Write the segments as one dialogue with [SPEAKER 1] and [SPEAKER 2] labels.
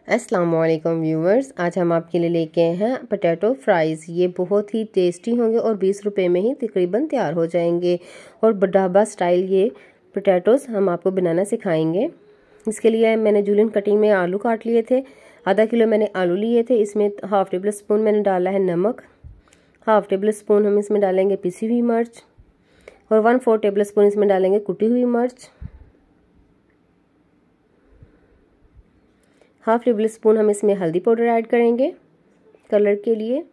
[SPEAKER 1] अस्सलाम वालेकुम व्यूवर्स, आज हम आपके लिए लेके आए हैं पोटैटो फ्राइज़। ये बहुत ही टेस्टी होंगे और 20 रुपए में ही तकरीबन तैयार हो जाएंगे। और ढाबा स्टाइल ये पोटैटोज़ हम आपको बनाना सिखाएंगे। इसके लिए मैंने जूलियन कटिंग में आलू काट लिए थे। आधा किलो मैंने आलू लिए थे। इसमें हाफ़ टेबल स्पून मैंने डाला है नमक, हाफ़ टेबल स्पून हम इसमें डालेंगे पिसी हुई मिर्च और 1/4 टेबल स्पून इसमें डालेंगे कुटी हुई मिर्च। हाफ़ टेबल स्पून हम इसमें हल्दी पाउडर ऐड करेंगे कलर के लिए।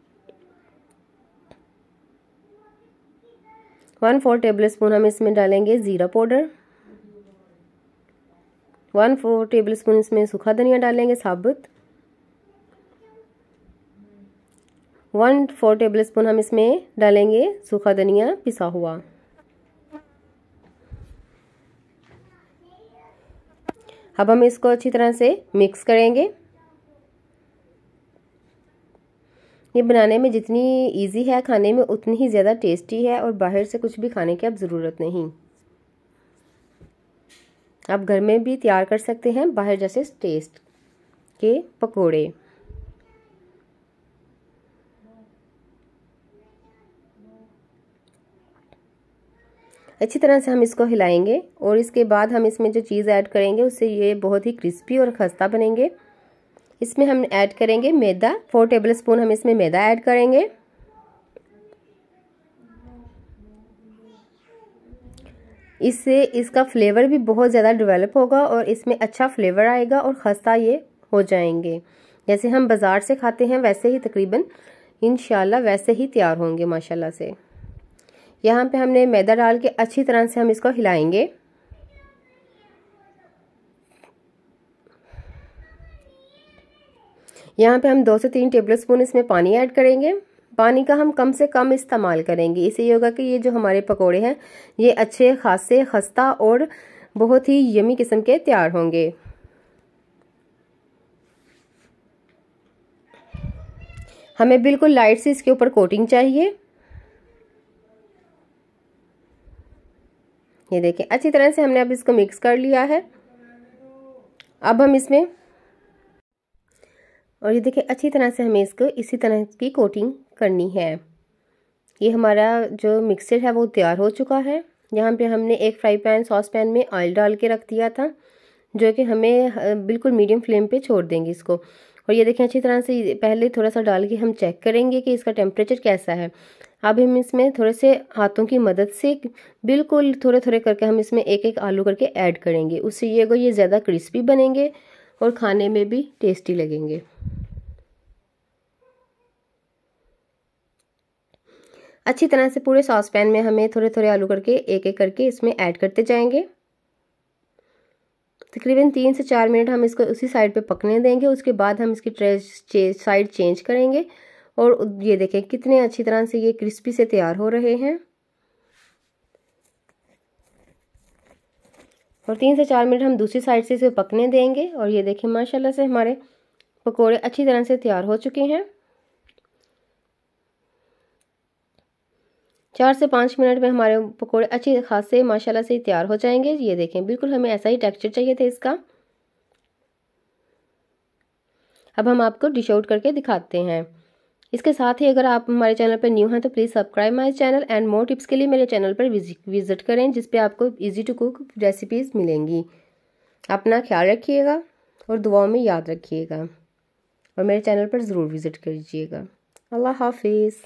[SPEAKER 1] 1/4 टेबल स्पून हम इसमें डालेंगे ज़ीरा पाउडर। 1/4 टेबल स्पून इसमें सूखा धनिया डालेंगे साबुत। 1/4 टेबल स्पून हम इसमें डालेंगे सूखा धनिया पिसा हुआ। अब हम इसको अच्छी तरह से मिक्स करेंगे। ये बनाने में जितनी इजी है खाने में उतनी ही ज़्यादा टेस्टी है और बाहर से कुछ भी खाने की अब ज़रूरत नहीं। आप घर में भी तैयार कर सकते हैं बाहर जैसे टेस्ट के पकोड़े। अच्छी तरह से हम इसको हिलाएंगे और इसके बाद हम इसमें जो चीज़ ऐड करेंगे उससे ये बहुत ही क्रिस्पी और खस्ता बनेंगे। इसमें हम ऐड करेंगे मैदा। 4 टेबल स्पून हम इसमें मैदा ऐड करेंगे। इससे इसका फ्लेवर भी बहुत ज़्यादा डेवलप होगा और इसमें अच्छा फ्लेवर आएगा और खस्ता ये हो जाएंगे। जैसे हम बाज़ार से खाते हैं वैसे ही तकरीबन इंशाल्लाह वैसे ही तैयार होंगे माशाल्लाह से। यहाँ पे हमने मैदा डाल के अच्छी तरह से हम इसको हिलाएंगे। यहाँ पे हम 2 से 3 टेबल स्पून इसमें पानी ऐड करेंगे। पानी का हम कम से कम इस्तेमाल करेंगे। इससे ये होगा कि ये जो हमारे पकोड़े हैं ये अच्छे खासे खस्ता और बहुत ही यमी किस्म के तैयार होंगे। हमें बिल्कुल लाइट से इसके ऊपर कोटिंग चाहिए। ये देखें अच्छी तरह से हमने अब इसको मिक्स कर लिया है। अब हम इसमें और ये देखिए अच्छी तरह से हमें इसको इसी तरह की कोटिंग करनी है। ये हमारा जो मिक्सचर है वो तैयार हो चुका है। यहाँ पे हमने एक फ्राई पैन सॉस पैन में ऑयल डाल के रख दिया था जो कि हमें बिल्कुल मीडियम फ्लेम पे छोड़ देंगे इसको। और ये देखें अच्छी तरह से पहले थोड़ा सा डाल के हम चेक करेंगे कि इसका टेम्परेचर कैसा है। अब हम इसमें थोड़े से हाथों की मदद से बिल्कुल थोड़े थोड़े करके हम इसमें एक एक आलू करके ऐड करेंगे। उससे ये ज़्यादा क्रिस्पी बनेंगे और खाने में भी टेस्टी लगेंगे। अच्छी तरह से पूरे सॉस पैन में हमें थोड़े थोड़े आलू करके एक एक करके इसमें ऐड करते जाएंगे। तकरीबन 3 से 4 मिनट हम इसको उसी साइड पे पकने देंगे। उसके बाद हम इसकी साइड चेंज करेंगे और ये देखें कितने अच्छी तरह से ये क्रिस्पी से तैयार हो रहे हैं। और 3 से 4 मिनट हम दूसरी साइड से इसे पकने देंगे। और ये देखें माशाल्लाह से हमारे पकोड़े अच्छी तरह से तैयार हो चुके हैं। 4 से 5 मिनट में हमारे पकोड़े अच्छे खासे माशाल्लाह से तैयार हो जाएंगे। ये देखें बिल्कुल हमें ऐसा ही टेक्सचर चाहिए था इसका। अब हम आपको डिश आउट करके दिखाते हैं। इसके साथ ही अगर आप हमारे चैनल पर न्यू हैं तो please subscribe my channel and more tips के लिए मेरे चैनल पर विजिट करें जिस पे आपको इजी टू कुक रेसिपीज़ मिलेंगी। अपना ख्याल रखिएगा और दुआओं में याद रखिएगा और मेरे चैनल पर ज़रूर विज़िट कीजिएगा। अल्लाह हाफिज़।